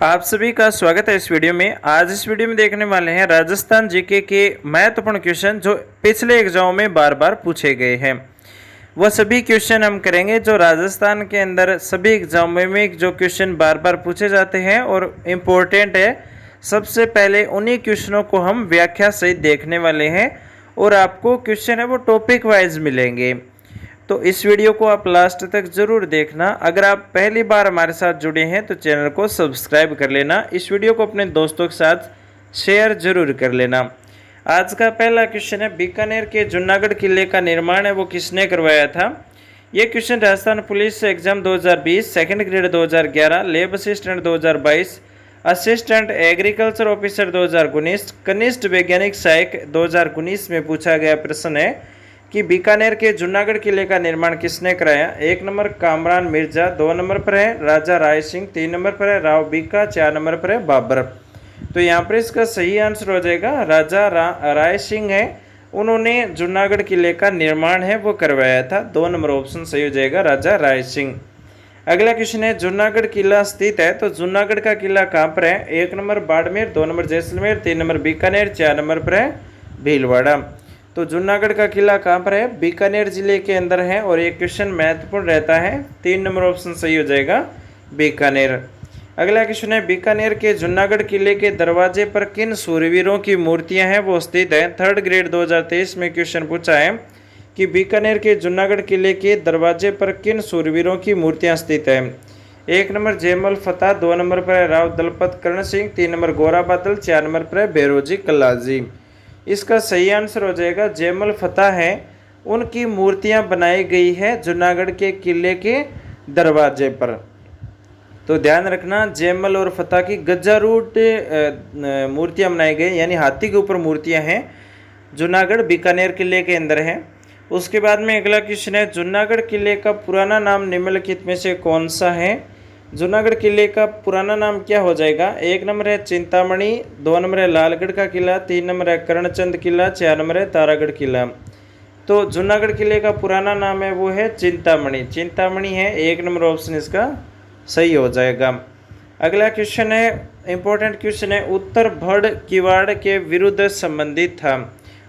आप सभी का स्वागत है इस वीडियो में। आज इस वीडियो में देखने वाले हैं राजस्थान जीके के महत्वपूर्ण क्वेश्चन जो पिछले एग्जाम में बार बार पूछे गए हैं। वह सभी क्वेश्चन हम करेंगे जो राजस्थान के अंदर सभी एग्जाम में जो क्वेश्चन बार बार पूछे जाते हैं और इम्पोर्टेंट है। सबसे पहले उन्हीं क्वेश्चनों को हम व्याख्या सहित देखने वाले हैं और आपको क्वेश्चन है वो टॉपिक वाइज मिलेंगे। तो इस वीडियो को आप लास्ट तक जरूर देखना। अगर आप पहली बार हमारे साथ जुड़े हैं तो चैनल को सब्सक्राइब कर लेना। इस वीडियो को अपने दोस्तों के साथ शेयर जरूर कर लेना। आज का पहला क्वेश्चन है, बीकानेर के जूनागढ़ किले का निर्माण है वो किसने करवाया था। ये question Rajasthan police exam 2020, second grade 2011, लेब असिस्टेंट 2022, असिस्टेंट एग्रीकल्चर ऑफिसर 2019, कनिष्ठ वैज्ञानिक सहायक 2019 में पूछा गया प्रश्न है कि बीकानेर के जूनागढ़ किले का निर्माण किसने कराया। 1 नंबर कामरान मिर्जा, 2 नंबर पर है राजा राय सिंह, 3 नंबर पर है राव बीका, 4 नंबर पर है बाबर। तो यहाँ पर इसका सही आंसर हो जाएगा राजा राय सिंह है, उन्होंने जूनागढ़ किले का निर्माण है वो करवाया था। 2 नंबर ऑप्शन सही हो जाएगा राजा राय सिंह। अगला क्वेश्चन है, जूनागढ़ किला स्थित है तो जूनागढ़ का किला कहाँ पर है। 1 number Barmer, 2 number Jaisalmer, 3 number Bikaner, 4 number पर है भीलवाड़ा। तो जूनागढ़ का किला कहाँ पर है, बीकानेर जिले के अंदर है और ये क्वेश्चन महत्वपूर्ण रहता है। 3 नंबर ऑप्शन सही हो जाएगा बीकानेर। अगला क्वेश्चन है, बीकानेर के जूनागढ़ किले के दरवाजे पर किन सूरवीरों की मूर्तियां हैं वो स्थित है। थर्ड ग्रेड 2023 में क्वेश्चन पूछा है कि बीकानेर के जूनागढ़ किले के दरवाजे पर किन सूरवीरों की मूर्तियां स्थित है। 1 नंबर जयमल फतेह, 2 नंबर पर है राव दलपत कर्ण सिंह, 3 नंबर गोरा बादल, 4 नंबर पर है भैरोजी कल्लाजी। इसका सही आंसर हो जाएगा जयमल फतेह है, उनकी मूर्तियां बनाई गई है जूनागढ़ के किले के दरवाजे पर। तो ध्यान रखना, जयमल और फतेह की गजारूट मूर्तियां बनाई गई, यानी हाथी के ऊपर मूर्तियां हैं, जूनागढ़ बीकानेर किले के अंदर है। उसके बाद में अगला क्वेश्चन है, जूनागढ़ किले का पुराना नाम निम्नलिखित में से कौन सा है। जूनागढ़ किले का पुराना नाम क्या हो जाएगा। 1 नंबर है चिंतामणि, 2 नंबर है लालगढ़ का किला, 3 नंबर है करणचंद किला, 4 नंबर है तारागढ़ किला। तो जूनागढ़ किले का पुराना नाम है वो है चिंतामणि, चिंतामणि है। 1 नंबर ऑप्शन इसका सही हो जाएगा। अगला क्वेश्चन है, इंपॉर्टेंट क्वेश्चन है, उत्तर भड़ किवाड़ के विरुद्ध संबंधित था।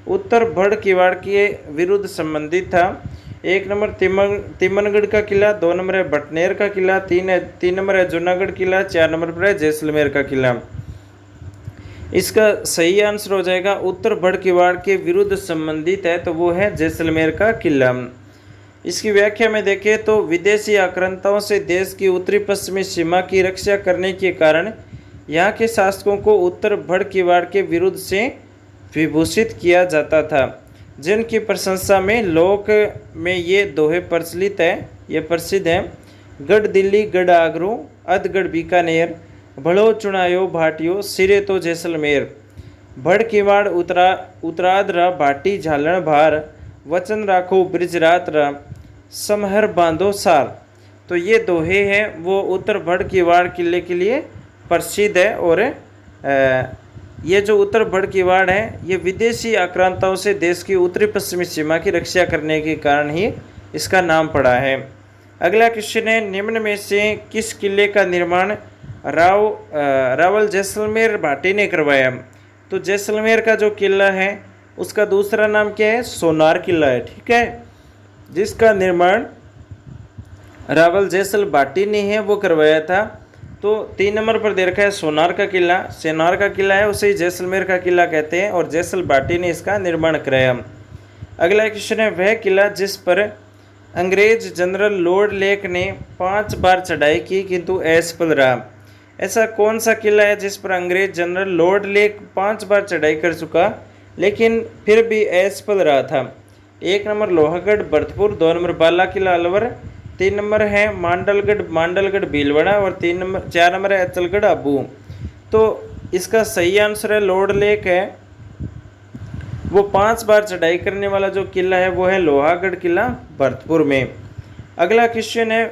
उत्तर भड़ किवाड़ के विरुद्ध संबंधित था। 1 नंबर तिमनगढ़ का किला, 2 नंबर है बटनेर का किला, 3 नंबर है जूनागढ़ किला, 4 नंबर पर है जैसलमेर का किला। इसका सही आंसर हो जाएगा उत्तर भड़ किवाड़ के विरुद्ध संबंधित है तो वो है जैसलमेर का किला। इसकी व्याख्या में देखें तो विदेशी आक्रांताओं से देश की उत्तरी पश्चिमी सीमा की रक्षा करने के कारण यहाँ के शासकों को उत्तर भड़ किवाड़ के विरुद्ध से विभूषित किया जाता था, जिनकी प्रशंसा में लोक में ये दोहे प्रचलित है, ये प्रसिद्ध है। गढ़ दिल्ली गढ़ आगरू, अधगढ़ बीकानेर, भड़ो चुनायो भाटियो, सिरे तो जैसलमेर, भड़ किवाड़ उतराद रा भाटी झालण भार, वचन राखो ब्रिजरात रा, समहर बांधो सार। तो ये दोहे हैं वो उत्तर भड़ किवाड़ किले के लिए प्रसिद्ध है और ये जो उत्तर भड़ किवाड़ है ये विदेशी आक्रांताओं से देश की उत्तरी पश्चिमी सीमा की रक्षा करने के कारण ही इसका नाम पड़ा है। अगला क्वेश्चन है, निम्न में से किस किले का निर्माण रावल जैसलमेर भाटी ने करवाया। तो जैसलमेर का जो किला है उसका दूसरा नाम क्या है, सोनार किला है, ठीक है, जिसका निर्माण रावल जैसल भाटी ने है वो करवाया था। तो 3 नंबर पर दे रखा है सोनार का किला, सोनार का किला है उसे जैसलमेर का किला कहते हैं और जैसल भाटी ने इसका निर्माण कराया। अगला क्वेश्चन है, वह किला जिस पर अंग्रेज जनरल लॉर्ड लेक ने 5 बार चढ़ाई की किंतु असफल रहा। ऐसा कौन सा किला है जिस पर अंग्रेज जनरल लॉर्ड लेक 5 बार चढ़ाई कर चुका लेकिन फिर भी असफल रहा था। 1 नंबर लोहागढ़ भरतपुर, 2 नंबर बाला किला अलवर, 3 नंबर है मांडलगढ़ भीलवाड़ा और 4 नंबर है अचलगढ़ अबू। तो इसका सही आंसर है लॉर्ड लेक है, वो 5 बार चढ़ाई करने वाला जो किला है वो है लोहागढ़ किला भरतपुर में। अगला क्वेश्चन है,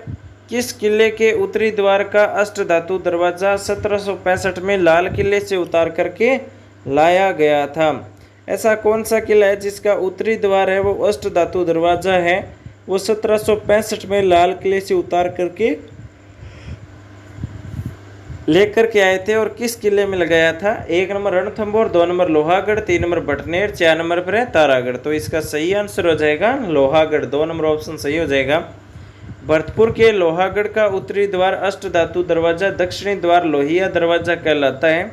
किस किले के उत्तरी द्वार का अष्टधातु दरवाजा 1765 में लाल किले से उतार करके लाया गया था। ऐसा कौन सा किला है जिसका उत्तरी द्वार है वो अष्टधातु दरवाजा है, वो 1765 में लाल किले से उतार करके लेकर के आए थे और किस किले में लगाया था? 1 number Ranthambore, 2 number Lohagarh, 3 number Bhatner, 4 number पर है तारागढ़। तो इसका सही आंसर हो जाएगा लोहागढ़, 2 नंबर ऑप्शन सही हो जाएगा। भरतपुर के लोहागढ़ का उत्तरी द्वार अष्ट धातु दरवाजा, दक्षिणी द्वार लोहिया दरवाजा कहलाता है।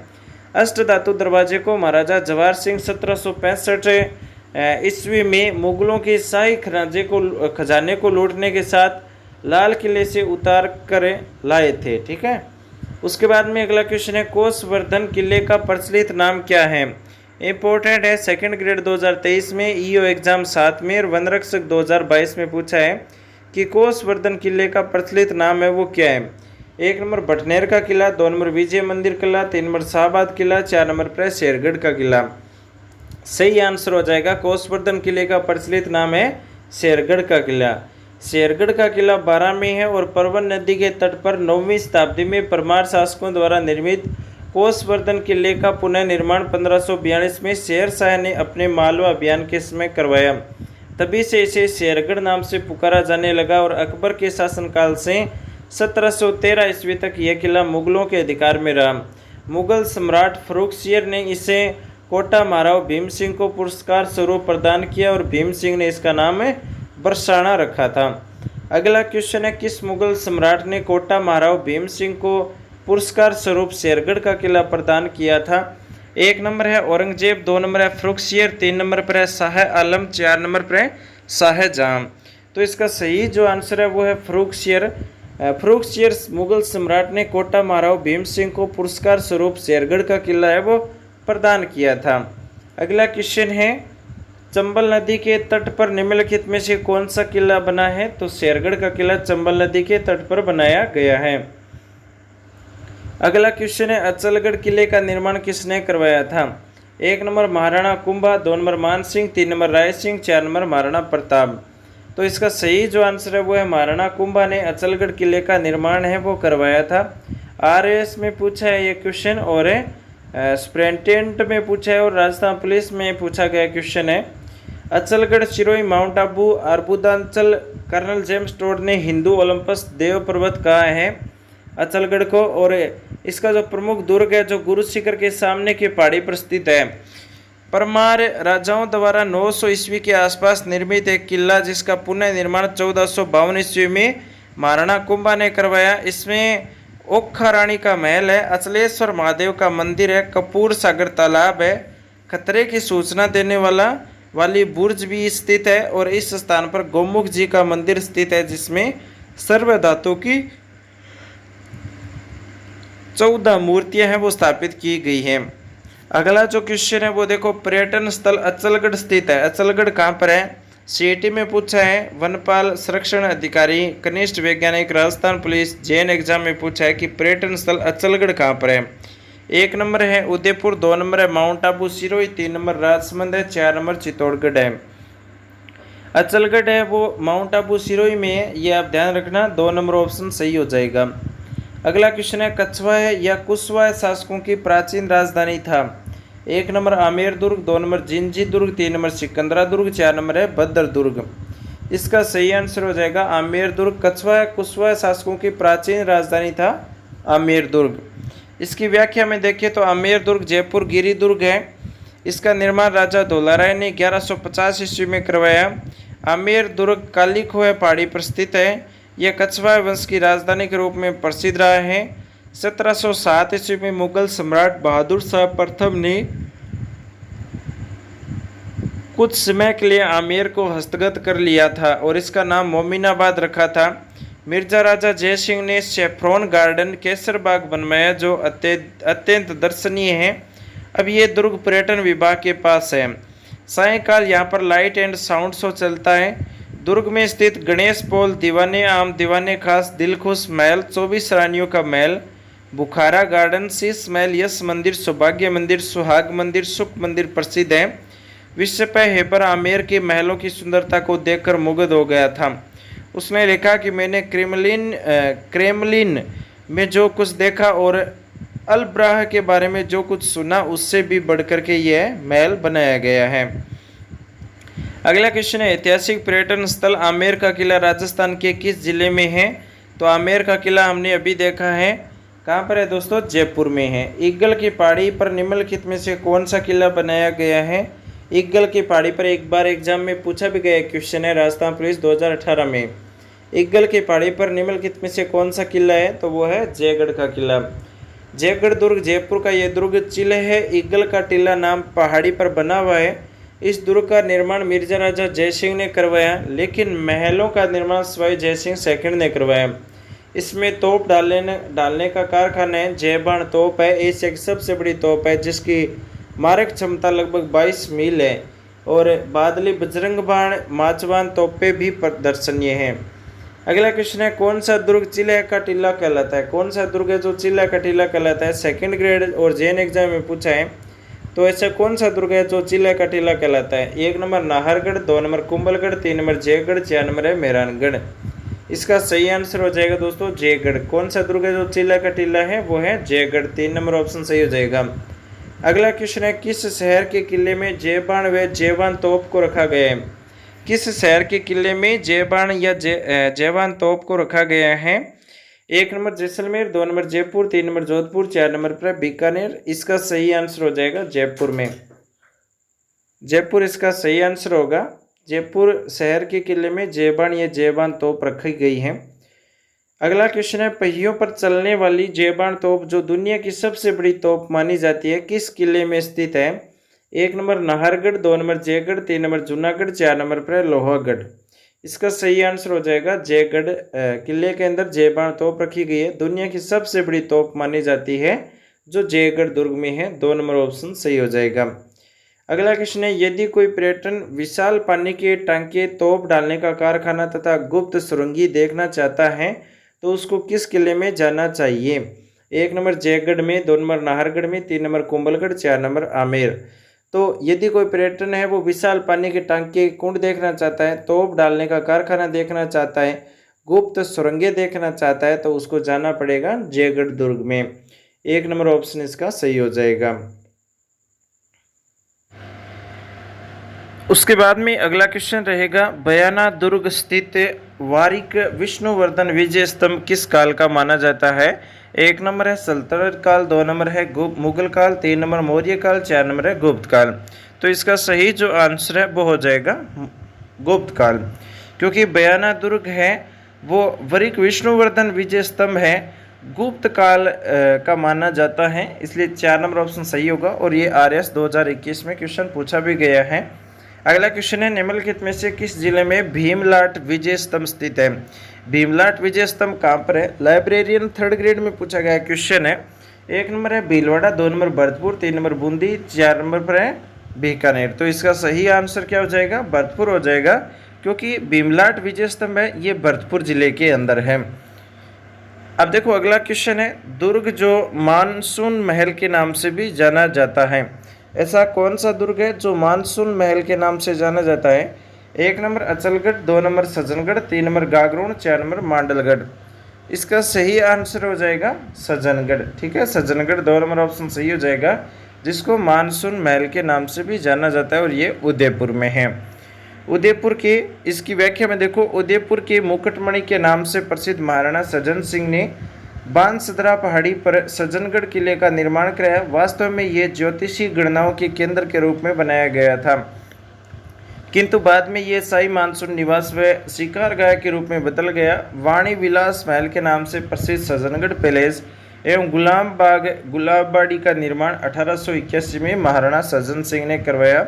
अष्ट धातु दरवाजे को महाराजा जवाहर सिंह 1765 ईस्वी में मुगलों के शाही खजाने को लूटने के साथ लाल किले से उतार कर लाए थे। ठीक है, उसके बाद में अगला क्वेश्चन है, कोसवर्धन किले का प्रचलित नाम क्या है? इंपॉर्टेंट है, सेकंड ग्रेड 2023 में, ईओ एग्जाम 7 में और वनरक्षक 2022 में पूछा है कि कोसवर्धन किले का प्रचलित नाम है वो क्या है? 1 नंबर भटनेर का किला, 2 नंबर विजय मंदिर किला, 3 नंबर शाहबाद किला, 4 नंबर पर शेरगढ़ का किला। सही आंसर हो जाएगा कोसवर्धन किले का प्रचलित नाम है शेरगढ़ का किला। शेरगढ़ का किला 12 में है और परवन नदी के तट पर 9वीं शताब्दी में परमार शासकों द्वारा निर्मित कोसवर्धन किले का पुनः निर्माण 1542 में शेर शाह ने अपने मालवा अभियान के समय करवाया। तभी से इसे शेरगढ़ नाम से पुकारा जाने लगा और अकबर के शासनकाल से 1713 ईस्वी तक यह किला मुगलों के अधिकार में रहा। मुगल सम्राट फर्रुखसियर ने इसे कोटा महाराव भीम सिंह को पुरस्कार स्वरूप प्रदान किया और भीम सिंह ने इसका नाम बरसाना रखा था। अगला क्वेश्चन है, किस मुगल सम्राट ने कोटा महाराव भीम सिंह को पुरस्कार स्वरूप शेरगढ़ का किला प्रदान किया था? 1 नंबर है औरंगजेब, 2 नंबर है फर्रुखसियर, 3 नंबर पर है शाह आलम, 4 नंबर पर है शाहजहां। तो इसका सही जो आंसर है वो है फर्रुखसियर। फर्रुखसियर मुगल सम्राट ने कोटा महाराव भीम सिंह को पुरस्कार स्वरूप शेरगढ़ का किला है वो प्रदान किया था। अगला क्वेश्चन है, चंबल नदी के तट पर निम्नलिखित में से कौन सा किला बना है? तो शेरगढ़ का किला चंबल नदी के तट पर बनाया गया है। अगला क्वेश्चन है, अचलगढ़ किले का निर्माण किसने करवाया था? 1 नंबर महाराणा कुंभा, 2 नंबर मान सिंह, 3 नंबर राय सिंह, 4 नंबर महाराणा प्रताप। तो इसका सही जो आंसर है वो है महाराणा कुंभा ने अचलगढ़ किले का निर्माण है वो करवाया था। आरएएस में पूछा है ये क्वेश्चन और सुपरिटेंडेंट में पूछा है और राजस्थान पुलिस में पूछा गया क्वेश्चन है। Achalgarh, Sirohi, Mount Abu, Arbudanchal, Colonel James Tod ने हिंदू ओलंपस देव पर्वत कहा है अचलगढ़ को। और इसका जो प्रमुख दुर्ग है जो गुरु शिखर के सामने की पहाड़ी पर स्थित है। परमार राजाओं द्वारा 900 ईस्वी के आसपास निर्मित एक किला जिसका पुनः निर्माण 1452 ईस्वी में महाराणा कुंभा ने करवाया। इसमें ओखा रानी का महल है, अचलेश्वर महादेव का मंदिर है, कपूर सागर तालाब है, खतरे की सूचना देने वाली बुर्ज भी स्थित है और इस स्थान पर गोमुख जी का मंदिर स्थित है जिसमें सर्व धातु की 14 मूर्तियां हैं वो स्थापित की गई हैं। अगला जो क्वेश्चन है वो देखो, पर्यटन स्थल अचलगढ़ स्थित है। अचलगढ़ कहाँ पर है? सीईटी में पूछा है। वनपाल, संरक्षण अधिकारी, कनिष्ठ वैज्ञानिक, राजस्थान पुलिस, जैन एग्जाम में पूछा है कि पर्यटन स्थल अचलगढ़ कहाँ पर है। 1 नंबर है उदयपुर, 2 नंबर है माउंट आबू सिरोही, 3 नंबर राजसमंद है, 4 नंबर चित्तौड़गढ़ है। अचलगढ़ है वो माउंट आबू सिरोही में है, ये आप ध्यान रखना, 2 नंबर ऑप्शन सही हो जाएगा। अगला क्वेश्चन है, कछवा है या कुशवा शासकों की प्राचीन राजधानी था। 1 नंबर आमेर दुर्ग, 2 नंबर जिंजी दुर्ग, 3 नंबर सिकंदरा दुर्ग, 4 नंबर है बद्र दुर्ग। इसका सही आंसर हो जाएगा आमेर दुर्ग। कछवा कुशवा शासकों की प्राचीन राजधानी था आमेर दुर्ग। इसकी व्याख्या में देखें तो आमेर दुर्ग जयपुर गिरी दुर्ग है। इसका निर्माण राजा धोलाराय ने 1150 ईस्वी में करवाया। आमेर दुर्ग काली खोह पहाड़ी पर स्थित है। यह कछवा वंश की राजधानी के रूप में प्रसिद्ध रहा है। 1707 ईस्वी में मुगल सम्राट बहादुर शाह प्रथम ने कुछ समय के लिए आमेर को हस्तगत कर लिया था और इसका नाम मोमिनाबाद रखा था। मिर्जा राजा जय सिंह ने सेफ्रॉन गार्डन केसर बाग बनवाया जो अत्यंत दर्शनीय है। अब ये दुर्ग पर्यटन विभाग के पास है। सायंकाल यहाँ पर लाइट एंड साउंड शो चलता है। दुर्ग में स्थित गणेश पोल, दीवाने आम, दीवाने खास, दिलखुश महल, 24 रानियों का महल, बुखारा गार्डन, शीश महल, यश मंदिर, सौभाग्य मंदिर, सुहाग मंदिर, सुख मंदिर प्रसिद्ध है। विश्वपय हेबर आमेर के महलों की सुंदरता को देखकर मुग्ध हो गया था। उसने लिखा कि मैंने क्रेमलिन में जो कुछ देखा और अलब्राह के बारे में जो कुछ सुना उससे भी बढ़कर के यह महल बनाया गया है। अगला क्वेश्चन है, ऐतिहासिक पर्यटन स्थल आमेर का किला राजस्थान के किस जिले में है। तो आमेर का किला हमने अभी देखा है कहाँ पर है दोस्तों? जयपुर में है। ईगल की पहाड़ी पर निम्नलिखित में से कौन सा किला बनाया गया है? ईगल की पहाड़ी पर एक बार एग्जाम में पूछा भी गया क्वेश्चन है, राजस्थान पुलिस 2018 में। ईगल की पहाड़ी पर निम्नलिखित में से कौन सा किला है? तो वो है जयगढ़ का किला। जयगढ़ दुर्ग जयपुर का यह दुर्ग चिल्ह है। ईगल का टीला नाम पहाड़ी पर बना हुआ है। इस दुर्ग का निर्माण मिर्जा राजा जयसिंह ने करवाया, लेकिन महलों का निर्माण सवाई जयसिंह सेकंड ने करवाया। इसमें तोप डालने का कारखाना है। जयबाण तोप है, एशिया की सबसे बड़ी तोप है, जिसकी मारक क्षमता लगभग 22 मील है। और बादली बजरंग बाण माचवान तोपें भी प्रदर्शनीय हैं। अगला क्वेश्चन है, कौन सा दुर्ग चिल्ह का टीला कहलाता है? कौन सा दुर्ग है जो चिल्ह का टीला कहलाता है? सेकंड ग्रेड और जेन एग्जाम में पूछा है। तो ऐसा कौन सा दुर्ग है जो चिल्ह का टीला कहलाता है? 1 number Nahargarh, 2 number Kumbhalgarh, 3 number Jaigarh, 4 number है मेहरानगढ़। इसका सही आंसर हो जाएगा दोस्तों जयगढ़। कौन सा दुर्ग है जो चिल्ह का टीला है? वो है जयगढ़। 3 नंबर ऑप्शन सही हो जाएगा। अगला क्वेश्चन है, किस शहर के किले में जयबाण व जयवान तोप को रखा गया है? किस शहर के किले में जयबाण या जयवान तोप को रखा गया है? 1 number Jaisalmer, 2 number Jaipur, 3 number Jodhpur, 4 number पर बीकानेर। इसका सही आंसर हो जाएगा जयपुर में। जयपुर इसका सही आंसर होगा। जयपुर शहर के किले में जयबाण या जयवान तोप रखी गई है। अगला क्वेश्चन है, पहियों पर चलने वाली जयबाण तोप जो दुनिया की सबसे बड़ी तोप मानी जाती है, किस किले में स्थित है? 1 number Nahargarh, 2 number Jaigarh, 3 number Junagadh, 4 number पर लोहागढ़। इसका सही आंसर हो जाएगा जयगढ़ किले के अंदर जयबाण तोप रखी गई है। दुनिया की सबसे बड़ी तोप मानी जाती है जो जयगढ़ दुर्ग में है। 2 नंबर ऑप्शन सही हो जाएगा। अगला क्वेश्चन है, यदि कोई पर्यटन विशाल पानी के टांके, तोप डालने का कारखाना तथा गुप्त सुरंगी देखना चाहता है तो उसको किस किले में जाना चाहिए? 1 नंबर जयगढ़ में, 2 नंबर नाहरगढ़ में, 3 नंबर कुंभलगढ़, 4 नंबर आमेर। तो यदि कोई पर्यटन है वो विशाल पानी के टांके, कुंड देखना चाहता है, तोप डालने का कारखाना देखना चाहता है, गुप्त सुरंगें देखना चाहता है, तो उसको जाना पड़ेगा जयगढ़ दुर्ग में। 1 नंबर ऑप्शन इसका सही हो जाएगा। उसके बाद में अगला क्वेश्चन रहेगा, बयाना दुर्ग स्थित वारिक विष्णुवर्धन विजय स्तंभ किस काल का माना जाता है? 1 नंबर है सल्तनत काल, 2 नंबर है मुगल काल, 3 नंबर मौर्य काल, 4 नंबर है गुप्त काल। तो इसका सही जो आंसर है वो हो जाएगा गुप्त काल, क्योंकि बयाना दुर्ग है वो वरिक विष्णुवर्धन विजय स्तंभ है, गुप्त काल का माना जाता है, इसलिए 4 नंबर ऑप्शन सही होगा। और ये RS 2021 में क्वेश्चन पूछा भी गया है। अगला क्वेश्चन है, निम्नलिखित में से किस जिले में भीमलाट विजय स्तंभ स्थित है? भीमलाट विजय स्तंभ कहाँ पर है? लाइब्रेरियन 3rd ग्रेड में पूछा गया क्वेश्चन है। 1 नंबर है Bhilwara, 2 number Bharatpur, 3 number Bundi, 4 number पर है बीकानेर। तो इसका सही आंसर क्या हो जाएगा? भरतपुर हो जाएगा, क्योंकि भीमलाट विजय स्तंभ है ये भरतपुर जिले के अंदर है। अब देखो अगला क्वेश्चन है, दुर्ग जो मानसून महल के नाम से भी जाना जाता है, ऐसा कौन सा दुर्ग है जो मानसून महल के नाम से जाना जाता है? 1 number Achalgarh, 2 number Sajjangarh, 3 number Gagron, 4 number Mandalgarh. इसका सही आंसर हो जाएगा सज्जनगढ़। ठीक है, सज्जनगढ़ 2 नंबर ऑप्शन सही हो जाएगा, जिसको मानसून महल के नाम से भी जाना जाता है, और ये उदयपुर में है। उदयपुर के इसकी व्याख्या में देखो, उदयपुर के मुकुटमणि के नाम से प्रसिद्ध महाराणा सज्जन सिंह ने बांसदरा पहाड़ी पर सज्जनगढ़ किले का निर्माण कराया। वास्तव में ये ज्योतिषी गणनाओं के केंद्र के रूप में बनाया गया था, किंतु बाद में ये शाही मानसून निवास व शिकारगाह के रूप में बदल गया। वाणी विलास महल के नाम से प्रसिद्ध सज्जनगढ़ पैलेस एवं गुलाबबाड़ी का निर्माण 1881 में महाराणा सज्जन सिंह ने करवाया।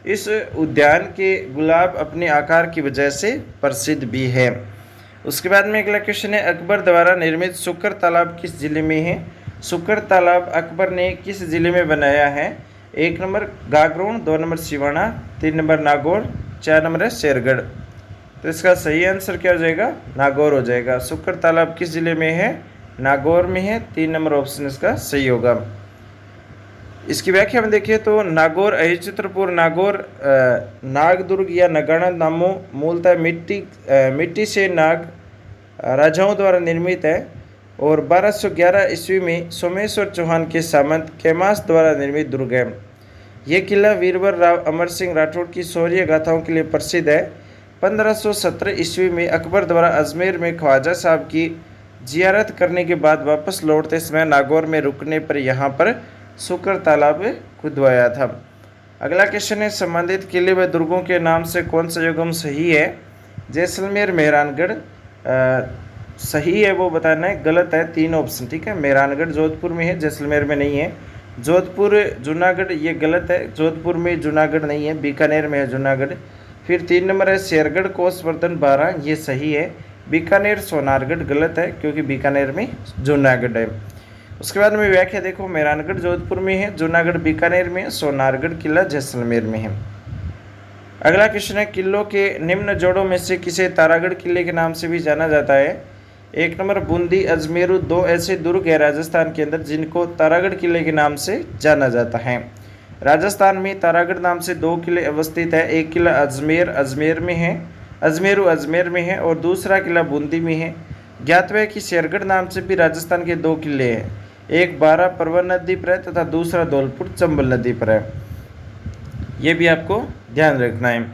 इस उद्यान के गुलाब अपने आकार की वजह से प्रसिद्ध भी है। उसके बाद में अगला क्वेश्चन है, अकबर द्वारा निर्मित सुकर तालाब किस जिले में है? सुकर तालाब अकबर ने किस जिले में बनाया है? 1 number Gagron, 2 number Siwana, 3 number Nagaur, 4 number है शेरगढ़। तो इसका सही आंसर क्या हो जाएगा? नागौर हो जाएगा। सुकर तालाब किस जिले में है? नागौर में है। 3 नंबर ऑप्शन इसका सही होगा। इसकी व्याख्या में देखिए तो नागौर अहिचित्रपुर नागौर नागदुर्ग या नगाना नामों मूलतः मिट्टी से नाग राजाओं द्वारा निर्मित है, और 1211 ईस्वी में सोमेश्वर चौहान के सामंत कैमास द्वारा निर्मित दुर्ग है। यह किला वीरवर राव अमर सिंह राठौड़ की शौर्य गाथाओं के लिए प्रसिद्ध है। 1517 ईस्वी में अकबर द्वारा अजमेर में ख्वाजा साहब की जियारत करने के बाद वापस लौटते समय नागौर में रुकने पर यहाँ पर शुक्र तालाब खुदवाया था। अगला क्वेश्चन है, संबंधित किले व दुर्गों के नाम से कौन सा युग्म सही है? जैसलमेर मेहरानगढ़ सही है वो बताना है, गलत है 3 ऑप्शन, ठीक है। मेहरानगढ़ जोधपुर में है, जैसलमेर में नहीं है। जोधपुर जूनागढ़ ये गलत है, जोधपुर में जूनागढ़ नहीं है, बीकानेर में है जूनागढ़। फिर 3 नंबर है शेरगढ़ कोसवर्धन बारा, ये सही है। बीकानेर सोनारगढ़ गलत है क्योंकि बीकानेर में जूनागढ़ है। उसके बाद में व्याख्या देखो, मेहरानगढ़ जोधपुर में है, जूनागढ़ बीकानेर में है, सोनारगढ़ किला जैसलमेर में है। अगला क्वेश्चन है, किलों के निम्न जोड़ों में से किसे तारागढ़ किले के नाम से भी जाना जाता है? 1 नंबर बूंदी अजमेरू 2 ऐसे दुर्ग है राजस्थान के अंदर जिनको तारागढ़ किले के नाम से जाना जाता है। राजस्थान में तारागढ़ नाम से 2 किले अवस्थित है। एक किला अजमेर में है, अजमेरू अजमेर में है, और दूसरा किला बूंदी में है। ज्ञात है कि शेरगढ़ नाम से भी राजस्थान के 2 किले हैं, एक 12 परवन नदी पर है तथा दूसरा धौलपुर चंबल नदी पर है। ये भी आपको ध्यान रखना है।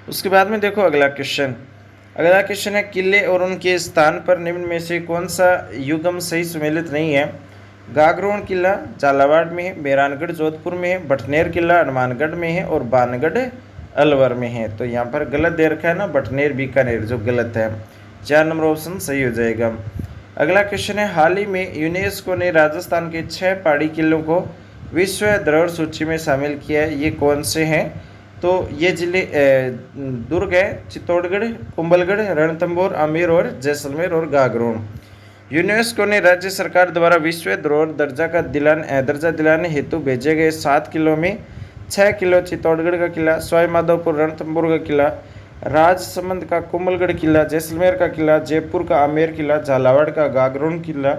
उसके बाद में देखो अगला क्वेश्चन है, किले और उनके स्थान पर निम्न में से कौन सा युग्म सही सुमेलित नहीं है? गागरोन किला झालावाड़ में है, मेहरानगढ़ जोधपुर में है, बटनेर किला हनुमानगढ़ में है, और बानगढ़ अलवर में है। तो यहाँ पर गलत दे रखा है ना, बटनेर बीकानेर, जो गलत है। 4 नंबर ऑप्शन सही हो जाएगा। अगला क्वेश्चन है, हाल ही में यूनेस्को ने राजस्थान के 6 पहाड़ी किलों को विश्व धरोहर सूची में शामिल किया है, ये कौन से हैं? तो ये जिले दुर्ग है, चित्तौड़गढ़, कुंभलगढ़, रणथंभौर, आमेर और जैसलमेर और गागरोन। यूनेस्को ने राज्य सरकार द्वारा विश्व धरोहर दर्जा दिलाने हेतु भेजे गए 7 किलों में 6 किलो चित्तौड़गढ़ का किला, सवाई माधोपुर रणथंभौर का किला, राजसमंद का कुंभलगढ़ किला, जैसलमेर का किला, जयपुर का आमेर किला, झालावाड़ का गागरोन किला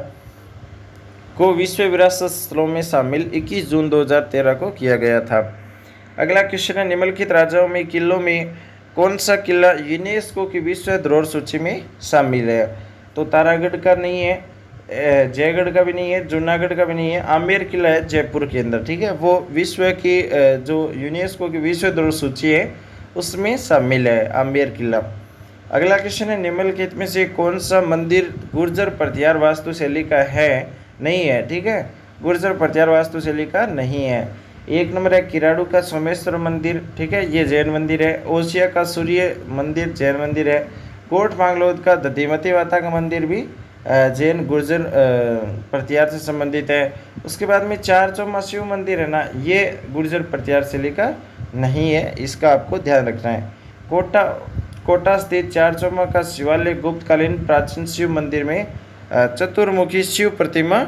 को विश्व विरासत स्थलों में शामिल 21 जून 2013 को किया गया था। अगला क्वेश्चन है, निम्नलिखित राज्यों में किलों में कौन सा किला यूनेस्को की विश्व धरोहर सूची में शामिल है? तो तारागढ़ का नहीं है, जयगढ़ का भी नहीं है, जूनागढ़ का भी नहीं है, आमेर किला है जयपुर के अंदर, ठीक है। वो विश्व की जो यूनेस्को की विश्व धरोहर सूची है उसमें शामिल है आमेर किला। अगला क्वेश्चन है, निम्नलिखित में से कौन सा मंदिर गुर्जर प्रत्यार वास्तुशैली का है? नहीं है, ठीक है, गुर्जर प्रत्यार वास्तुशैली का नहीं है। 1 नंबर है किराड़ू का सोमेश्वर मंदिर, ठीक है, ये जैन मंदिर है। ओसिया का सूर्य मंदिर जैन मंदिर है। कोट मांगलोद का दधिमती माता का मंदिर भी जैन गुर्जर प्रत्यार से संबंधित है। उसके बाद में 4 शिव मंदिर है ना, ये गुर्जर प्रत्यार शैली का नहीं है, इसका आपको ध्यान रखना है। कोटा स्थित 4 का शिवालय गुप्तकालीन प्राचीन शिव मंदिर में चतुर्मुखी शिव प्रतिमा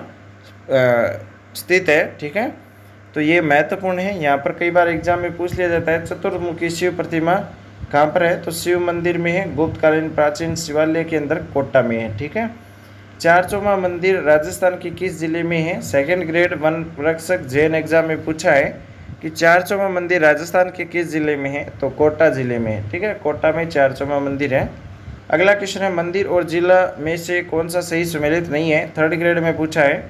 स्थित है, ठीक है। तो ये महत्वपूर्ण है, यहाँ पर कई बार एग्जाम में पूछ लिया जाता है चतुर्मुखी शिव प्रतिमा कहाँ पर है? तो शिव मंदिर में है, गुप्तकालीन प्राचीन शिवालय के अंदर कोटा में है, ठीक है। 4 मंदिर राजस्थान के किस जिले में है? 2nd ग्रेड वन रक्षक जैन एग्जाम में पूछा है कि 4 मंदिर राजस्थान के किस जिले में है? तो कोटा जिले में है, ठीक है, कोटा में 4 मंदिर है। अगला क्वेश्चन है, मंदिर और जिला में से कौन सा सही सुमेलित नहीं है? 3rd ग्रेड में पूछा है।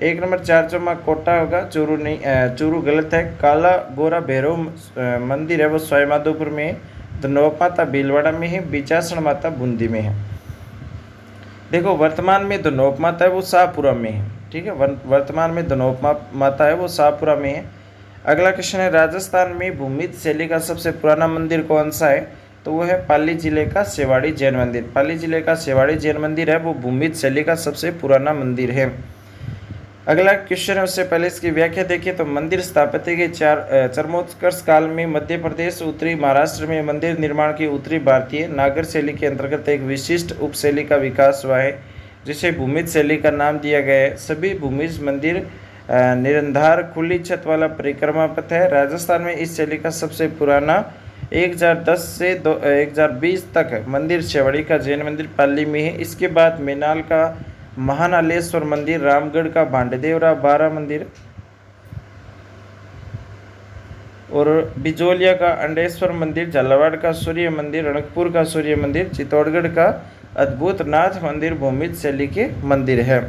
1 नंबर 4 कोटा होगा, चूरू नहीं, चूरू गलत है। काला गोरा भैरव मंदिर है वो सवाई माधोपुर में है। धनोप माता भीलवाड़ा में है, बिचासण माता बूंदी में है। देखो वर्तमान में धनोप माता है वो शाहपुरा में है, ठीक है, वर्तमान में धनोप माता है वो शाहपुरा में है। अगला क्वेश्चन है, राजस्थान में भूमित शैली का सबसे पुराना मंदिर कौन सा है? तो वो है पाली जिले का सेवाड़ी जैन मंदिर। पाली जिले का सेवाड़ी जैन मंदिर है वो भूमित शैली का सबसे पुराना मंदिर है। अगला क्वेश्चन है, उससे पहले इसकी व्याख्या देखिए तो मंदिर स्थापत्य के चरमोत्कर्ष काल में मध्य प्रदेश, उत्तरी महाराष्ट्र में मंदिर निर्माण की उत्तरी भारतीय नागर शैली के अंतर्गत एक विशिष्ट उपशैली का विकास हुआ है जिसे भूमिज शैली का नाम दिया गया है। सभी भूमिज मंदिर निरंधार खुली छत वाला परिक्रमा पथ है। राजस्थान में इस शैली का सबसे पुराना 1010 से 1020 तक मंदिर शेवाड़ी का जैन मंदिर पाली में है। इसके बाद मेनाल का महानालेश्वर मंदिर, रामगढ़ का भांडेदेवरा 12 मंदिर और बिजोलिया का अंडेश्वर मंदिर, झालावाड़ का सूर्य मंदिर, रणकपुर का सूर्य मंदिर, चित्तौड़गढ़ का अद्भुत नाथ मंदिर भूमिज शैली के मंदिर है।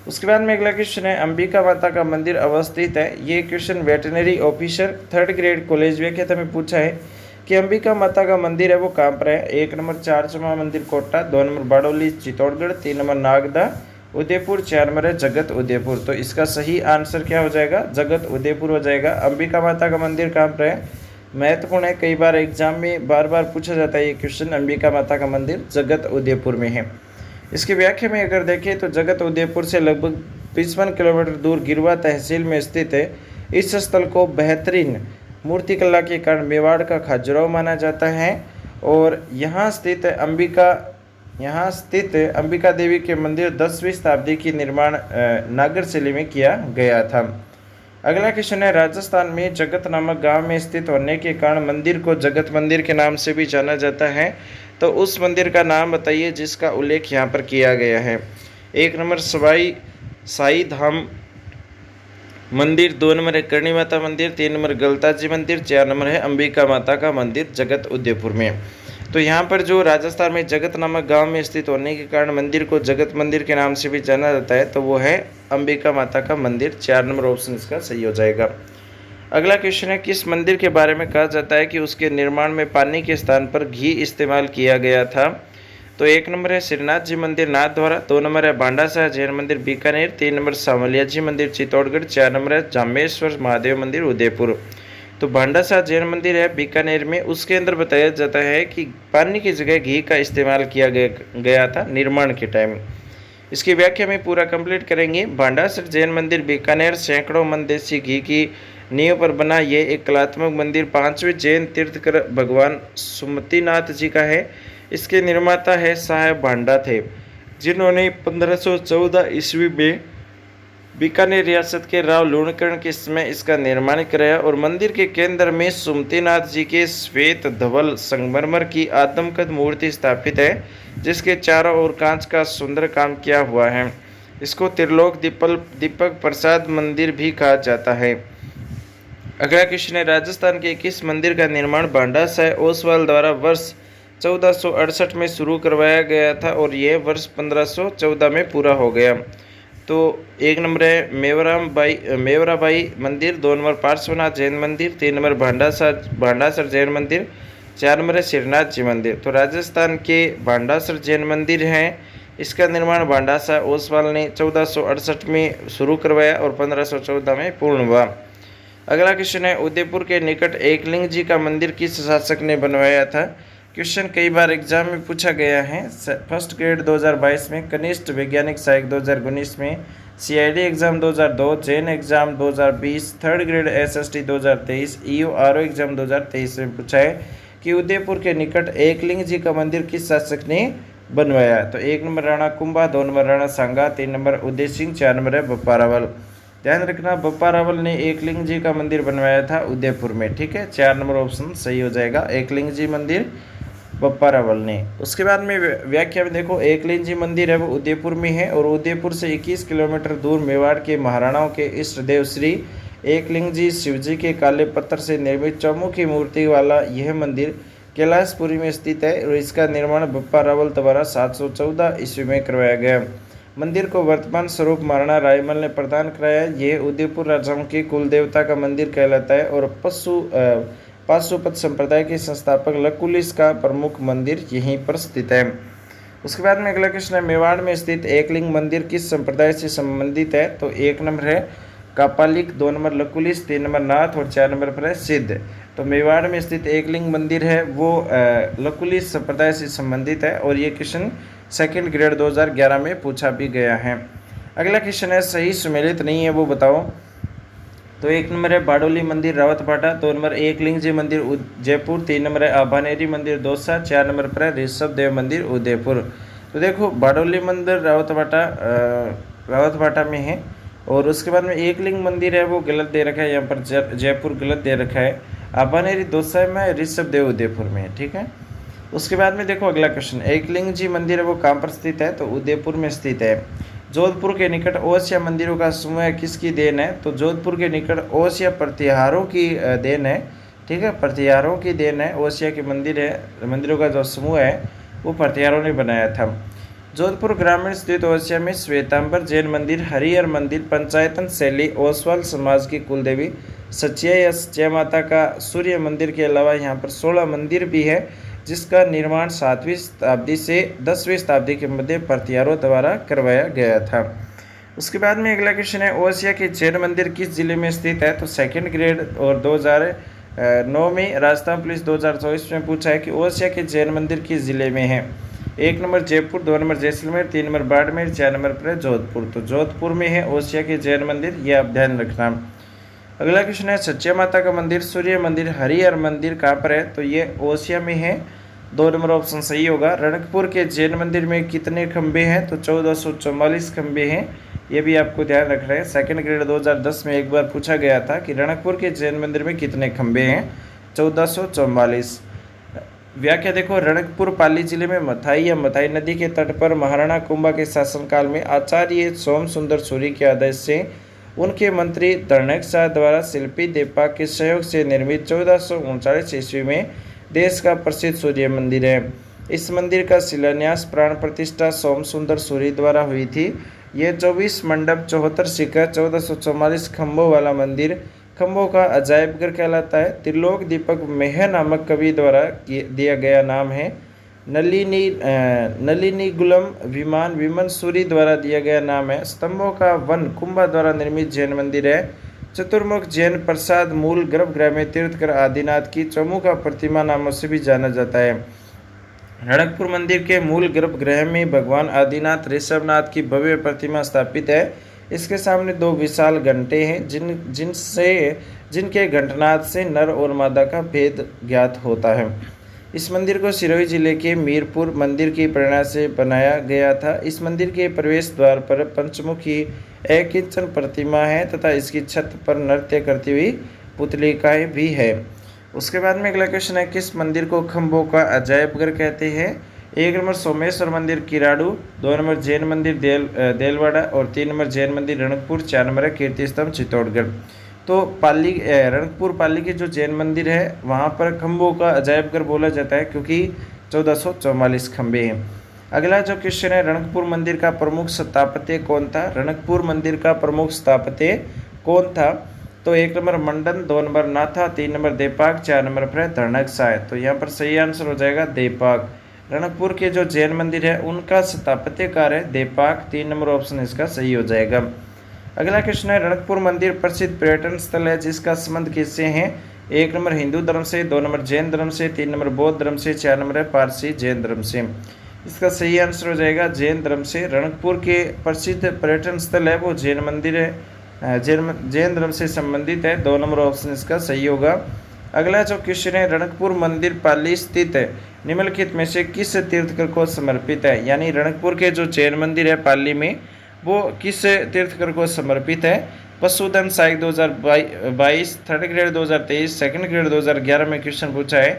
उसके बाद में अगला क्वेश्चन है, अंबिका माता का मंदिर अवस्थित है। ये question veterinary officer 3rd grade college व्याख्या में पूछा है कि अंबिका माता का मंदिर है वो कहाँ पर है। 1 नंबर चारचमा मंदिर Kota, 2 number Badoli Chittorgarh, 3 number Nagda Udaipur, 4 number है जगत उदयपुर। तो इसका सही आंसर क्या हो जाएगा, जगत उदयपुर हो जाएगा। अंबिका माता का मंदिर कहाँ पर है, महत्वपूर्ण है, कई बार एग्जाम में बार बार पूछा जाता है ये क्वेश्चन। अंबिका माता का मंदिर जगत उदयपुर में है। इसकी व्याख्या में अगर देखें तो जगत उदयपुर से लगभग 55 किलोमीटर दूर गिरवा तहसील में स्थित है। इस स्थल को बेहतरीन मूर्तिकला के कारण मेवाड़ का खजुराहो माना जाता है। और यहाँ स्थित अंबिका देवी के मंदिर 10वीं शताब्दी की निर्माण नागर शैली में किया गया था। अगला क्वेश्चन है, राजस्थान में जगत नामक गांव में स्थित होने के कारण मंदिर को जगत मंदिर के नाम से भी जाना जाता है। तो उस मंदिर का नाम बताइए जिसका उल्लेख यहाँ पर किया गया है। 1 नंबर सवाई साई धाम मंदिर, 2 नंबर है करणी माता मंदिर, 3 नंबर गलता जी मंदिर, 4 नंबर है अंबिका माता का मंदिर जगत उदयपुर में। तो यहाँ पर जो राजस्थान में जगत नामक गांव में स्थित होने के कारण मंदिर को जगत मंदिर के नाम से भी जाना जाता है, तो वो है अंबिका माता का मंदिर। 4 नंबर ऑप्शन इसका सही हो जाएगा। अगला क्वेश्चन है, किस मंदिर के बारे में कहा जाता है कि उसके निर्माण में पानी के स्थान पर घी इस्तेमाल किया गया था। तो 1 नंबर है श्रीनाथ जी मंदिर नाथद्वारा, 2 नंबर है भांडा साहिब जैन मंदिर बीकानेर, 3 नंबर सांवलिया जी मंदिर चित्तौड़गढ़, 4 नंबर है जामेश्वर महादेव मंदिर उदयपुर। तो भांडा साहिब जैन मंदिर है बीकानेर में, उसके अंदर बताया जाता है कि पानी की जगह घी का इस्तेमाल किया गया था निर्माण के टाइम। इसकी व्याख्या में पूरा कंप्लीट करेंगे। भांडा साहिब जैन मंदिर बीकानेर सैकड़ों मन देसी घी की नींव पर बना ये एक कलात्मक मंदिर 5वें जैन तीर्थकर भगवान सुमतिनाथ जी का है। इसके निर्माता है साहेब भांडा थे, जिन्होंने 1514 ईस्वी में बीकानेर रियासत के राव लूणकरण के समय इसका निर्माण कराया। और मंदिर के केंद्र में सुमतिनाथ जी के श्वेत धवल संगमरमर की आदमकद मूर्ति स्थापित है, जिसके चारों ओर कांच का सुंदर काम किया हुआ है। इसको त्रिलोक दीपक प्रसाद मंदिर भी कहा जाता है। अगला क्वेश्चन है, राजस्थान के किस मंदिर का निर्माण भांडा साहिब ओसवाल द्वारा वर्ष 1468 में शुरू करवाया गया था और यह वर्ष 1514 में पूरा हो गया। तो 1 नंबर है मेवराबाई मंदिर, 2 नंबर पार्श्वनाथ जैन मंदिर, 3 नंबर भांडासर जैन मंदिर, 4 नंबर है श्रीनाथ जी मंदिर। तो राजस्थान के भांडासर जैन मंदिर हैं, इसका निर्माण भांडा साहिब ओसवाल ने 1468 में शुरू करवाया और 1514 में पूर्ण हुआ। अगला क्वेश्चन है, उदयपुर के निकट एकलिंग जी का मंदिर किस शासक ने बनवाया था। क्वेश्चन कई बार एग्जाम में पूछा गया है। फर्स्ट ग्रेड 2022 में, कनिष्ठ वैज्ञानिक सहायक 2019 में, CID exam 2002, Jain exam 2020, third grade SST 2023, EORO exam 2023 में पूछा है कि उदयपुर के निकट एकलिंग जी का मंदिर किस शासक ने बनवाया। तो 1 नंबर राणा कुंभा, 2 नंबर राणा सांगा, 3 नंबर उदय सिंह, 4 नंबर है बप्पा रावल। ध्यान रखना, बप्पा रावल ने एकलिंग जी का मंदिर बनवाया था उदयपुर में। ठीक है, 4 नंबर ऑप्शन सही हो जाएगा, एकलिंग जी मंदिर बप्पा रावल ने। उसके बाद में व्याख्या में देखो, एकलिंग जी मंदिर है वो उदयपुर में है और उदयपुर से 21 किलोमीटर दूर मेवाड़ के महाराणाओं के इष्ट देव श्री एकलिंग जी शिवजी के काले पत्थर से निर्मित चौमुखी मूर्ति वाला यह मंदिर कैलाशपुरी में स्थित है और इसका निर्माण बप्पा रावल द्वारा 714 ईस्वी में करवाया गया। मंदिर को वर्तमान स्वरूप महाराणा रायमल ने प्रदान कराया। यह उदयपुर राजाओं के कुल देवता का मंदिर कहलाता है और पाशुपत संप्रदाय के संस्थापक लकुलिस का प्रमुख मंदिर यहीं पर स्थित है। उसके बाद में अगला क्वेश्चन है, मेवाड़ में स्थित एकलिंग मंदिर किस संप्रदाय से संबंधित है। तो 1 नंबर है कापालिक, 2 नंबर लकुलिस, 3 नंबर नाथ और 4 नंबर पर है सिद्ध। तो मेवाड़ में स्थित एकलिंग मंदिर है वो लकुलिस संप्रदाय से संबंधित है और ये क्वेश्चन सेकंड ग्रेड 2011 में पूछा भी गया है। अगला क्वेश्चन है, सही सुमेलित नहीं है वो बताओ। तो 1 नंबर है बाडोली मंदिर रावतभाटा, 2 नंबर एकलिंग जी मंदिर जयपुर, 3 नंबर है आभानेरी मंदिर दौसा, 4 नंबर पर है ऋषभ देव मंदिर उदयपुर। तो देखो, बाडोली मंदिर रावतभाटा में है और उसके बाद में एकलिंग मंदिर है वो गलत दे रखा है, यहाँ पर जयपुर गलत दे रखा है। आभानेरी दौसा में, ऋषभ देव उदयपुर में है। ठीक है, उसके बाद में देखो अगला क्वेश्चन, एकलिंग जी मंदिर है वो कहाँ पर स्थित है। तो उदयपुर में स्थित है। जोधपुर के निकट ओसिया मंदिरों का समूह किसकी देन है। तो जोधपुर के निकट ओसिया प्रतिहारों की देन है। ठीक है, प्रतिहारों की देन है। ओसिया के मंदिरों का जो समूह है वो प्रतिहारों ने बनाया था। जोधपुर ग्रामीण स्थित ओसिया में श्वेतांबर जैन मंदिर, हरिहर मंदिर, पंचायतन शैली, ओसवाल समाज की कुलदेवी सचिया या सचिया माता का सूर्य मंदिर के अलावा यहाँ पर 16 मंदिर भी है, जिसका निर्माण 7वीं शताब्दी से 10वीं शताब्दी के मध्य परतियारों द्वारा करवाया गया था। उसके बाद में अगला क्वेश्चन है, ओसिया के जैन मंदिर किस जिले में स्थित है? तो सेकंड ग्रेड और 2009 में राजस्थान पुलिस 2024 में पूछा है कि ओसिया के जैन मंदिर किस जिले में है। 1 number Jaipur, 2 number Jaisalmer, 3 number Barmer, 4 number पर जोधपुर। तो जोधपुर में है ओसिया के जैन मंदिर, ये आप ध्यान रखना। अगला क्वेश्चन है, सच्चा माता का मंदिर, सूर्य मंदिर, हरिहर मंदिर कहाँ पर है? तो ये ओसिया में है। 2 नंबर ऑप्शन सही होगा। रणकपुर के जैन मंदिर में कितने खंबे हैं? तो 1444 खंबे हैं, ये भी आपको ध्यान रखना है। सेकंड ग्रेड 2010 में एक बार पूछा गया था कि रणकपुर के जैन मंदिर में कितने खंबे हैं? 1444। व्याख्या देखो, रणकपुर पाली जिले में मथाई या मथाई नदी के तट पर महाराणा कुंभा के शासनकाल में आचार्य सोम सुंदर सूरी के आदेश से उनके मंत्री धर्णक शाह द्वारा शिल्पी देपाक के सहयोग से निर्मित 1439 ईस्वी में देश का प्रसिद्ध सूर्य मंदिर है। इस मंदिर का शिलान्यास प्राण प्रतिष्ठा सोम सुंदर सूरी द्वारा हुई थी। यह 24 मंडप, 74 शिखर, 1444 खंभों वाला मंदिर खंभों का अजायब घर कहलाता है। त्रिलोक दीपक मेह नामक कवि द्वारा दिया गया नाम है। नलिनीगुलम विमान विमन सूरी द्वारा दिया गया नाम है। स्तंभों का वन कुंभा द्वारा निर्मित जैन मंदिर है। चतुर्मुख जैन प्रसाद मूल गर्भगृह में तीर्थकर आदिनाथ की चौमुखा प्रतिमा नामों से भी जाना जाता है। रणकपुर मंदिर के मूल गर्भगृह में भगवान आदिनाथ ऋषभनाथ की भव्य प्रतिमा स्थापित है। इसके सामने 2 विशाल घंटे हैं जिनके घंटनाद से नर और मादा का भेद ज्ञात होता है। इस मंदिर को सिरोही जिले के मीरपुर मंदिर की प्रेरणा से बनाया गया था। इस मंदिर के प्रवेश द्वार पर पंचमुखी एक इंचन प्रतिमा है तथा इसकी छत पर नृत्य करती हुई पुतलिकाएं भी है। उसके बाद में अगला क्वेश्चन है, किस मंदिर को खंभों का अजायब घर कहते हैं? 1 नंबर सोमेश्वर मंदिर किराड़ू, 2 नंबर जैन मंदिर देलवाड़ा और 3 नंबर जैन मंदिर रणकपुर, 4 नंबर है कीर्ति स्तंभ चित्तौड़गढ़। तो रणकपुर पाली के जो जैन मंदिर है वहाँ पर खंभों का अजायब घर बोला जाता है क्योंकि 1444 खंभे हैं। अगला जो क्वेश्चन है, रणकपुर मंदिर का प्रमुख स्थापत्य कौन था? रणकपुर मंदिर का प्रमुख स्थापत्य कौन था? तो 1 नंबर मंडन, 2 नंबर नाथा, 3 नंबर देपाक, 4 नंबर पर धर्णक शाह। तो यहाँ पर सही आंसर हो जाएगा देपाक। रणकपुर के जो जैन मंदिर है उनका स्थापत्यकार है देपाक। 3 नंबर ऑप्शन इसका सही हो जाएगा। अगला क्वेश्चन है, रणकपुर मंदिर प्रसिद्ध पर्यटन स्थल है जिसका संबंध किससे है? 1 नंबर हिंदू धर्म से, 2 नंबर जैन धर्म से, 3 नंबर बौद्ध धर्म से, 4 नंबर है पारसी जैन धर्म से। इसका सही आंसर हो जाएगा जैन धर्म से। रणकपुर के प्रसिद्ध पर्यटन स्थल है वो जैन मंदिर है, जैन धर्म से संबंधित है। 2 नंबर ऑप्शन इसका सही होगा। अगला जो क्वेश्चन है, रणकपुर मंदिर पाली स्थित है निम्नलिखित में से किस तीर्थकर को समर्पित है? यानी रणकपुर के जो जैन मंदिर है पाली में वो किस तीर्थकर को समर्पित है? पशुधन साहिक 2022, थर्ड ग्रेड 2023, सेकंड ग्रेड 2011 में क्वेश्चन पूछा है।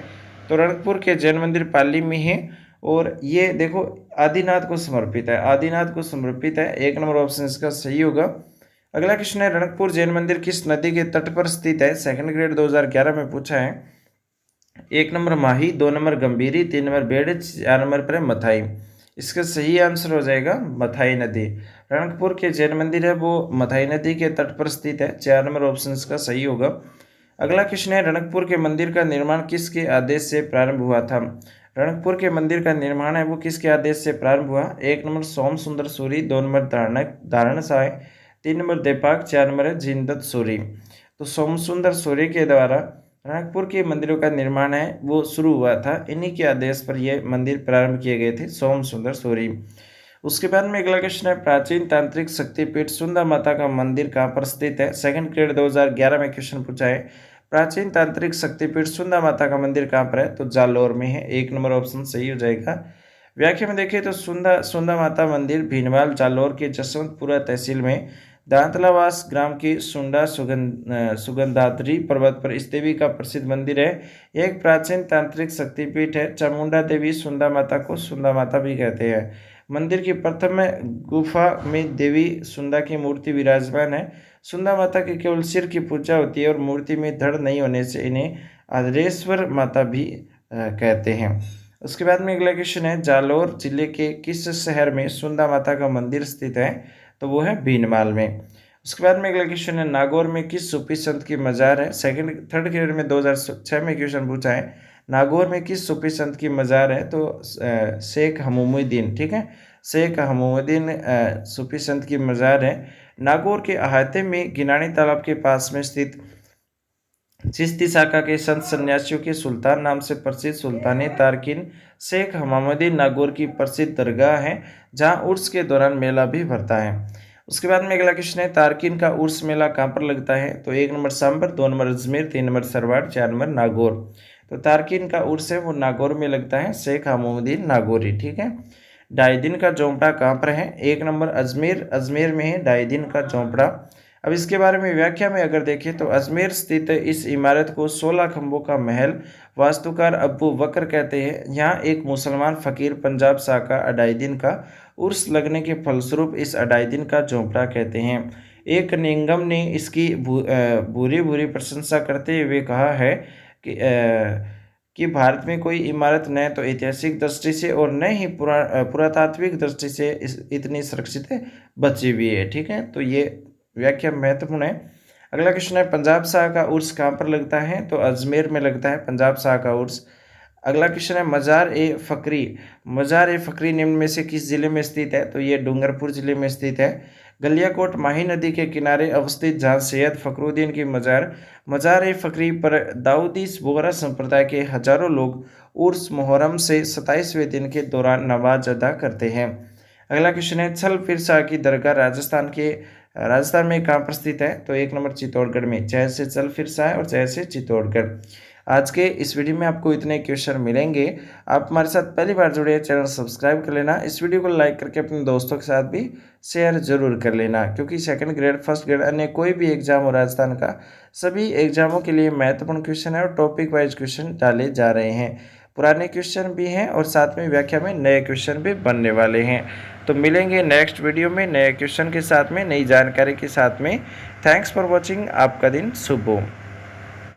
तो रणकपुर के जैन मंदिर पाली में है और ये देखो आदिनाथ को समर्पित है, आदिनाथ को समर्पित है। 1 नंबर ऑप्शन इसका सही होगा। अगला क्वेश्चन है, रणकपुर जैन मंदिर किस नदी के तट पर स्थित है? सेकंड ग्रेड 2011 में पूछा है। 1 नंबर माही, 2 नंबर गंभीरी, 3 नंबर बेड़, 4 नंबर पर मथाई। इसका सही आंसर हो जाएगा मथाई नदी। रणकपुर के जैन मंदिर है वो मथाई नदी के तट पर स्थित है। 4 नंबर ऑप्शन इसका सही होगा। अगला क्वेश्चन है, रणकपुर के मंदिर का निर्माण किसके आदेश से प्रारंभ हुआ था? रणकपुर के मंदिर का निर्माण है वो किसके आदेश से प्रारंभ हुआ? 1 नंबर सोम सुंदर सूरी, 2 नंबर धारण शाह, 3 नंबर देपाक, 4 नंबर है जीनदत्त सूरी। तो सोम सुंदर सूरी के द्वारा रणकपुर के मंदिरों का निर्माण है वो शुरू हुआ था। इन्हीं के आदेश पर ये मंदिर प्रारंभ किए गए थे, सोम सुंदर सूरी। उसके बाद में अगला क्वेश्चन है, प्राचीन तांत्रिक शक्तिपीठ सुंदर माता का मंदिर कहाँ पर स्थित है? सेकंड ग्रेड 2011 में क्वेश्चन पूछा है। प्राचीन तांत्रिक शक्तिपीठ सुंदर माता का मंदिर कहाँ पर है? तो जालोर में है। 1 नंबर ऑप्शन सही हो जाएगा। व्याख्या में देखिए तो सुंदर माता मंदिर भीनवाल जालोर के जसवंतपुरा तहसील में दांतलावास ग्राम की सुंडा सुगंधाद्री पर्वत पर इस देवी का प्रसिद्ध मंदिर है। एक प्राचीन तांत्रिक शक्तिपीठ है। चामुंडा देवी सुंदा माता को सुंदा माता भी कहते हैं। मंदिर की प्रथम गुफा में देवी सुंदा की मूर्ति विराजमान है। सुंदा माता की केवल सिर की पूजा होती है और मूर्ति में धड़ नहीं होने से इन्हें आदरेश्वर माता भी कहते हैं। उसके बाद में अगला क्वेश्चन है, जालोर जिले के किस शहर में सुंदा माता का मंदिर स्थित है? तो वो है भीनमाल में। उसके बाद में अगला क्वेश्चन है, नागौर में किस सूफी संत की मजार है? थर्ड ग्रेड में 2006 में क्वेश्चन पूछा है, नागौर में किस सूफी संत की मजार है? तो शेख हमूमुद्दीन, ठीक है, शेख हमूमुद्दीन सूफी संत की मजार है। नागौर के अहाते में गिनानी तालाब के पास में स्थित चिश्ती शाखा के संत सन्यासियों के सुल्तान नाम से प्रसिद्ध सुल्तान तारकिन शेख हमूमुद्दीन नागौर की प्रसिद्ध दरगाह है, जहां उर्स के दौरान मेला भी भरता है। उसके बाद में अगला क्वेश्चन है, तारकिन का उर्स मेला कहाँ पर लगता है? तो 1 number Sambhar, 2 number Ajmer, 3 number Sarwar, 4 number Nagaur. तो तारकिन का उर्स है वो नागौर में लगता है, शेख हमूमुद्दीन नागौरी, ठीक है। 2.5 दिन का झोंपड़ा कहाँ पर है? 1 नंबर अजमेर, अजमेर में है 2.5 दिन का झोंपड़ा। अब इसके बारे में व्याख्या में अगर देखें तो अजमेर स्थित इस इमारत को 16 खंभों का महल वास्तुकार अबू बकर कहते हैं। यहाँ एक मुसलमान फकीर पंजाब शाह का 2.5 दिन का उर्स लगने के फलस्वरूप इस 2.5 दिन का झोंपड़ा कहते हैं। एक निंगम ने इसकी भूरी भूरी प्रशंसा करते हुए कहा है कि भारत में कोई इमारत न तो ऐतिहासिक दृष्टि से और न ही पुरातात्विक दृष्टि से इतनी सुरक्षित बची हुई है, ठीक है। तो ये व्याख्या महत्वपूर्ण है। अगला क्वेश्चन है, पंजाब शाह का उर्स कहाँ पर लगता है? तो अजमेर में लगता है पंजाब शाह का उर्स। अगला क्वेश्चन है, मजार ए फ़करी निम्न में से किस जिले में स्थित है? तो ये डूंगरपुर जिले में स्थित है। गलियाकोट माही नदी के किनारे अवस्थित, जहाँ सैयद फखरुद्दीन की मजार ए फ़करी पर दाऊदी बोहरा संप्रदाय के हजारों लोग उर्स मुहर्रम से 27वें दिन के दौरान नमाज अदा करते हैं। अगला क्वेश्चन है, छल फिर शाह की दरगाह राजस्थान में कहाँ पर स्थित है? तो 1 नंबर चित्तौड़गढ़ में। जय से चल फिर शाह और जय से चित्तौड़गढ़। आज के इस वीडियो में आपको इतने क्वेश्चन मिलेंगे। आप हमारे साथ पहली बार जुड़े हैं, चैनल सब्सक्राइब कर लेना, इस वीडियो को लाइक करके अपने दोस्तों के साथ भी शेयर जरूर कर लेना, क्योंकि 2nd ग्रेड 1st ग्रेड अन्य कोई भी एग्जाम हो राजस्थान का, सभी एग्जामों के लिए महत्वपूर्ण क्वेश्चन है और टॉपिक वाइज क्वेश्चन डाले जा रहे हैं। पुराने क्वेश्चन भी हैं और साथ में व्याख्या में नए क्वेश्चन भी बनने वाले हैं। तो मिलेंगे नेक्स्ट वीडियो में नए क्वेश्चन के साथ में, नई जानकारी के साथ में। Thanks for watching. आपका दिन शुभ हो।